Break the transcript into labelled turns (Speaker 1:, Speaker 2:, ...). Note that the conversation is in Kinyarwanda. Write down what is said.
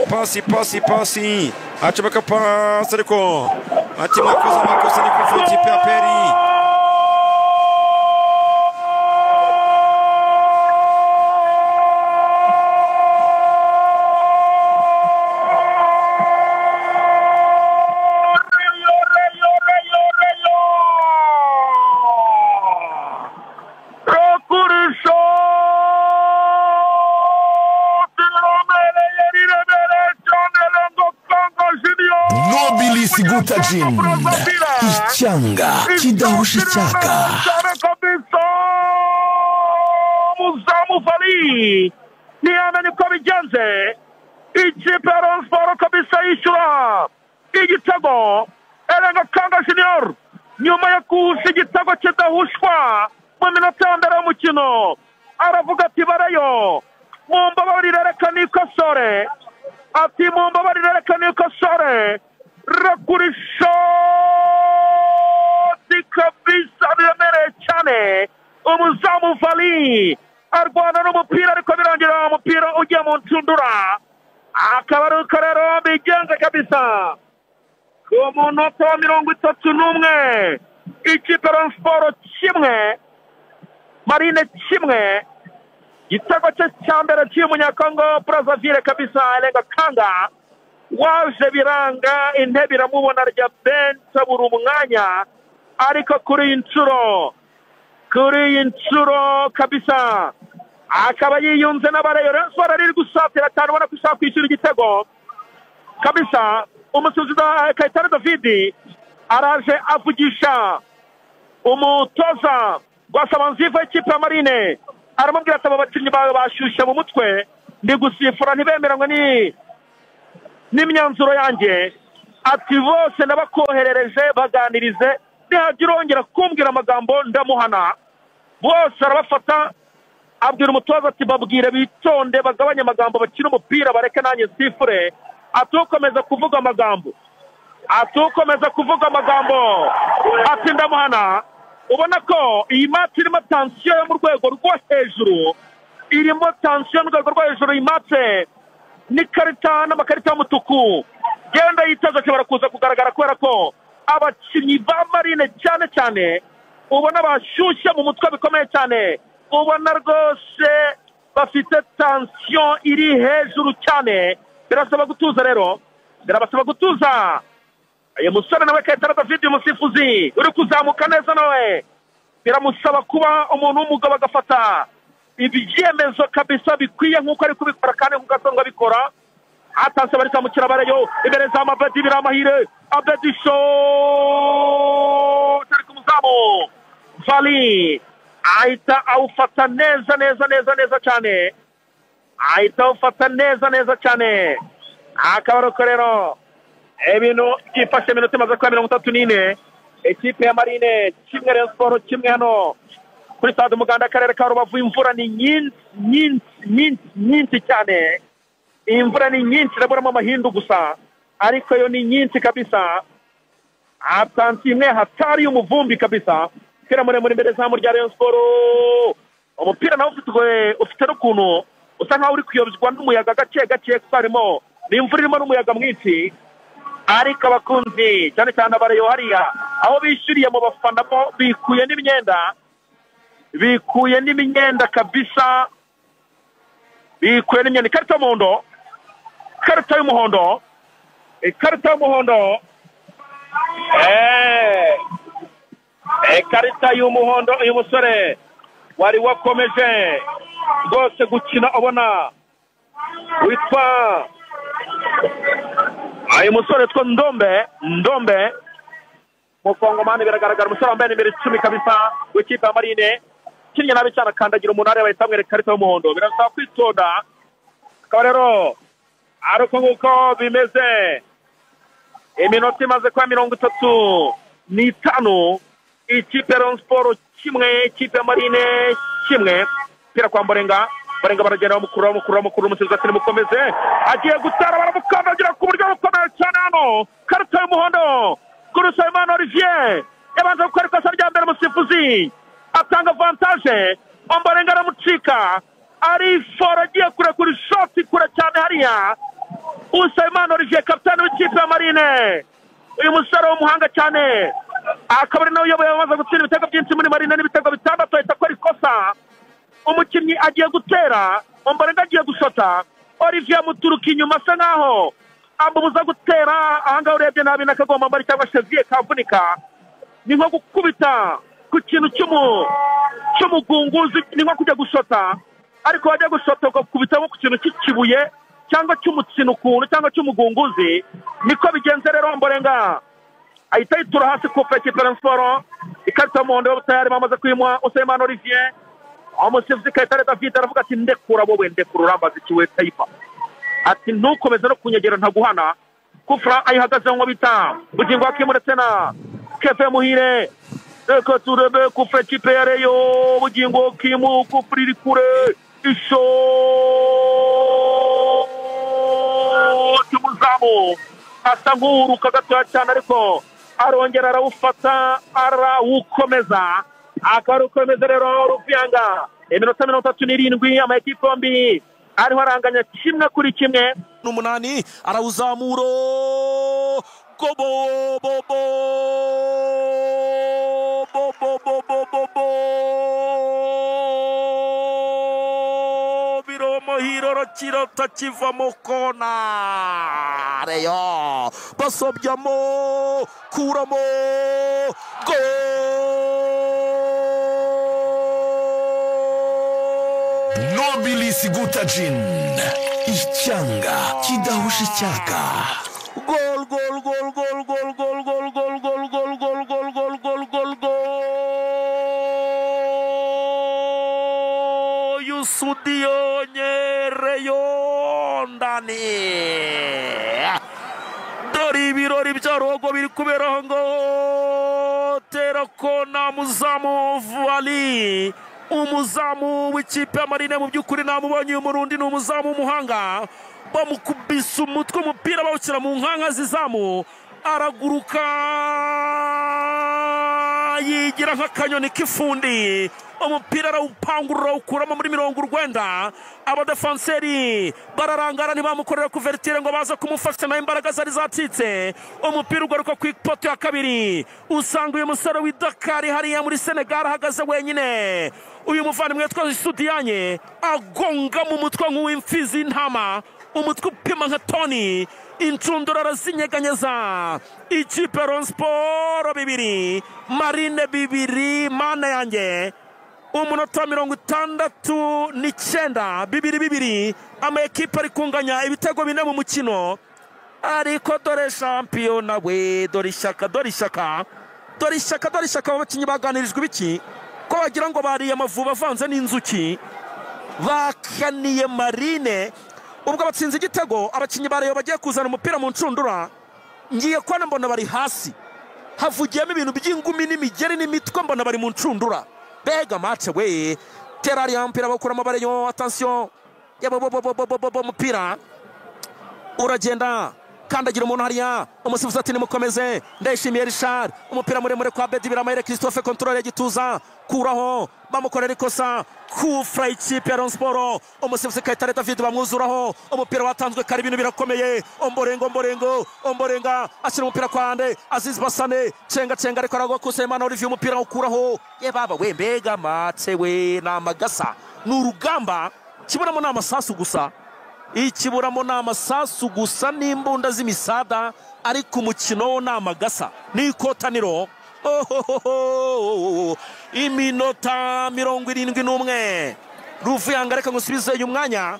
Speaker 1: pasi acomeka pasi ariko ati mwakoze amakosa ni kuva ikipe ya Peri.
Speaker 2: Gutajin ichanga kidaushitaka
Speaker 3: kabisa Muzamu Fali ni ameniko bigenze ikipe ya Rayon Sports kabisa yishyura igitego Elenga Kanga Junior nyuma yo kuhusha igitego kidahushwa mu minota ya mbere y'umukino aravuga ati barayo mumbabarire reka nikosore ati mumbabarire reka nikosore rakurisho kabisa biremereye cyane umuzamu Fali arwana n'umupira ariko birangira umupira ugiye mu ncundura akaba ari uko rero bigenze kabisa ku munota wa 31 ikipe ya Rayon Sports kimwe Marine kimwe igitego cye cya mbere cy'umunyakongo Brazzaville kabisa Elenga Kanga waje biranga intebe iramubona rya bench buri umwanya ariko kuri inshuro kabisa akaba yiyunze n'abareyo Rayon Sports ari gusatira cyane ubona ko ishaka kwishyura igitego kabisa. Umusifuzi Kayitare David araje avugisha umutoza Rwasabanziva ikipe ya Marine aramubwira ati aba bakinnyi bawe bashyushye mu mutwe ndi gusifura ntibemeranywe n'imyanzuro yanjye ati bose nabakoherereje baganirize nihagira ongera kumbwira amagambo ndamuhana. Bose arabafata abwira umutoza ati babwire bitonde bagabanye amagambo bakina umupira bareke nanjye sifure atukomeza kuvuga amagambo ati ndamuhana. Ubona ko iyi match irimo tension yo mu rwego rwo hejuru iyi match n'ikarita n'amakarita y'umutuku genda yitaza cyabara kuza kugaragara kubera ko abakinnyi ba Marine cyane ubona bashyushye mu mutwe bikomeye cyane ubona rwose bafite tension iri hejuru cyane. Birasaba gutuza rero uyu musore nawe Kayitare David umusifuzi uri kuzamuka neza nawe biramusaba kuba umuntu w'umugabo agafata ibyemezo kabisa bikwiye nk'uko ari kubikora kandi nk'uko asanga abikora. Atanse bari zamukira bareyo imbere za Mabedi biramahire Abedi show tari ku muzamu Fali ahita awufata neza cyane akaba ari rero ibintu byifashe minota imaze kuba 34 ikipe ya Marine kimwe Rayon Sports kimwe hano kuri stade Umuganda akarere ka Rubavu. Imvura ni nyinshi cyane, imvura ni nyinshi iraburamo amahindu gusa ariko yo ni nyinshi kabisa. Atansi imwe hatari y'umuvumbi kabisa kera muremure imbere zamu rya Rayon Sports. Umupira nawo ufite n'ukuntu usa nkaho uri kuyobizwa n'umuyaga gake kuko n'imvura irimo n'umuyaga mwinshi ariko abakunzi cyane abareyo hariya aho bishyuriye mu bafana bo bikuye n'imyenda kabisa, bikuye n'imyenda. Ikarita y'umuhondo ikarita y'umuhondo uyu musore wari wakomeje rwose gukina ubona witwa uyu musore two Ndombe Mukongomani. Biragaragara umusore wambaye nimero 10 kabisa w'ikipe ya Marine kinnye nabi cyane akandagira umunara bahita bamwereka ikarita y'umuhondo. Birasaba kwitonda akaba rero ariko nguko bimeze. Iminota imaze kwa 35 ikipe ya Rayon Sports kimwe ikipe ya Marine kimwe. Pira kwa Mborenga baragenda bamukuru umusifuzi ati mukomeze agiye gutara baramukandagira ku buryo bukomeye cyane hano. Karita y'umuhondo kuri Simon Olivier yabanza gukora ikosa rya mbere, umusifuzi atanga avantage. Mborenga aramucika ari fora agiye kure kuri shoti kure cyane hariya Usayimana Olivier kapitani w'ikipe ya Marine, uyu musore w'umuhanga cyane, akaba ari nawe uyoboye amaze gutsinda ibitego byinshi muri Marine n'ibitego 6, ahita akora ikosa. Umukinnyi agiye gutera, Ombolenga agiye gushota, Olivier amuturuka inyuma asa nkaho amubuza gutera. Ahangaha urebye nabi n'akagoma mbari cyangwa chevier kavunika, ni nko gukubita ku kintu cy'umugunguzi, ni nko kujya gushota, ariko wajya gushota ugakubita ku kintu cy'ikibuye cyangwa cy'umutsino ukuntu cyangwa cy'umugunguzi. Niko bigenze rero. Ombolenga ahita yitura hasi ku ekipe ya Sport, ikarita y'umuhondo tayari bamaze kuyimwa Usayimana Olivier. Umusifuzi Kayitare David aravuga ati ndekura wowe, ndekura urambaza ikiwe Taifa, ati ntukomeze no kunyegera ntaguhana. Kufra ayihagaze ngo bita Bugingo akimuretse na Kefe Muhire, reka turebe kufra ikipe ya Rayon. Bugingo kimu kufra iri kure, isho cy'umuzamu asa nk'uruka gatoya cyane, ariko arongera arawufata arawukomeza, akarukomeza rero Ruvyanga. Iminota 37 amakipe yombi ariho aranganya 1-1.
Speaker 4: N'umunani arawuzamuro biromo hiroro kirota kivamo kona. Rayon basobyamo kuramo
Speaker 2: Nobilis Gutagin, icyanga kidahusha icyaka.
Speaker 4: Gol Yusudio Rayon ndani. Dori ibirori bya Rogo biri kubera ngo tera kona muzamu Vali, umuzamu w'ikipe ya Marine. Mu by'ukuri namubonye umurundi, ni umuzamu w'umuhanga, bamukubise umutwe umupira bawukira mu nkanka zizamu, araguruka yigira nk'akanyoni k'ifundi, umupira arawupangurura ukuramo muri 90. Abadefanseri bararangara ntibamukorera kuvertire ngo baza kumufasha, na imbaraga zari zacitse. Umupira ugaruka ku ipoto ya kabiri, usanga uyu musore w'Idakari hariya muri Senegal ahagaze wenyine. Uyu muvandimwe witwa Sudiyanye agonga mu mutwe nk'uw'imfizi y'intama, umutwe upima nka toni, incundura arazinyeganyeza. Ikipe Rayon Sport 2 Marine 2, mana yanjye. Umunota 69 2-2, amakipe ari kunganya ibitego 4 mu mukino. Ariko dore shampiyona we, dore ishyaka abakinnyi baganirijwe ibiki ko bagira ngo bariye Amavubi avanze n'inzuki, bakaniye Marine. Ubwo batsinze igitego, abakinnyi ba Rayon bagiye kuzana umupira mu ncundura, ngiye kubona mbona bari hasi, havugiyemo ibintu by'ingumi n'imigeri n'imitwe, mbona bari mu ncundura. Bega match we, terari yampira bakuramo Rayon. Attention, umupira uragenda, kandagira umuntu hariya, umusifuzi ati nimukomeze. Ndayishimiye Richard, umupira muremure kwa Bedi Biramayire Christophe, control ya gituza, kuraho, bamukorera ikosa. Kufra ikipe ya Rayon Sport, umusifuzi Kayitare David bamwuzuraho, umupira watanzwe kare, ibintu birakomeye. Ombolenga ashyira umupira kwa Ande Aziz Basane, cenga ariko aragwa ku Usayimana Olivier, umupira ukuraho. Ye baba we, mbega matse we, namagasa, n'urugamba. Kiburamo n'amasasu gusa, ikiburamo n'amasasu gusa n'imbunda z'imisada, ariko umukino n'amagasa n'ikotaniro. Iminota 71 Ruvyanga, reka ngusubize uyu mwanya.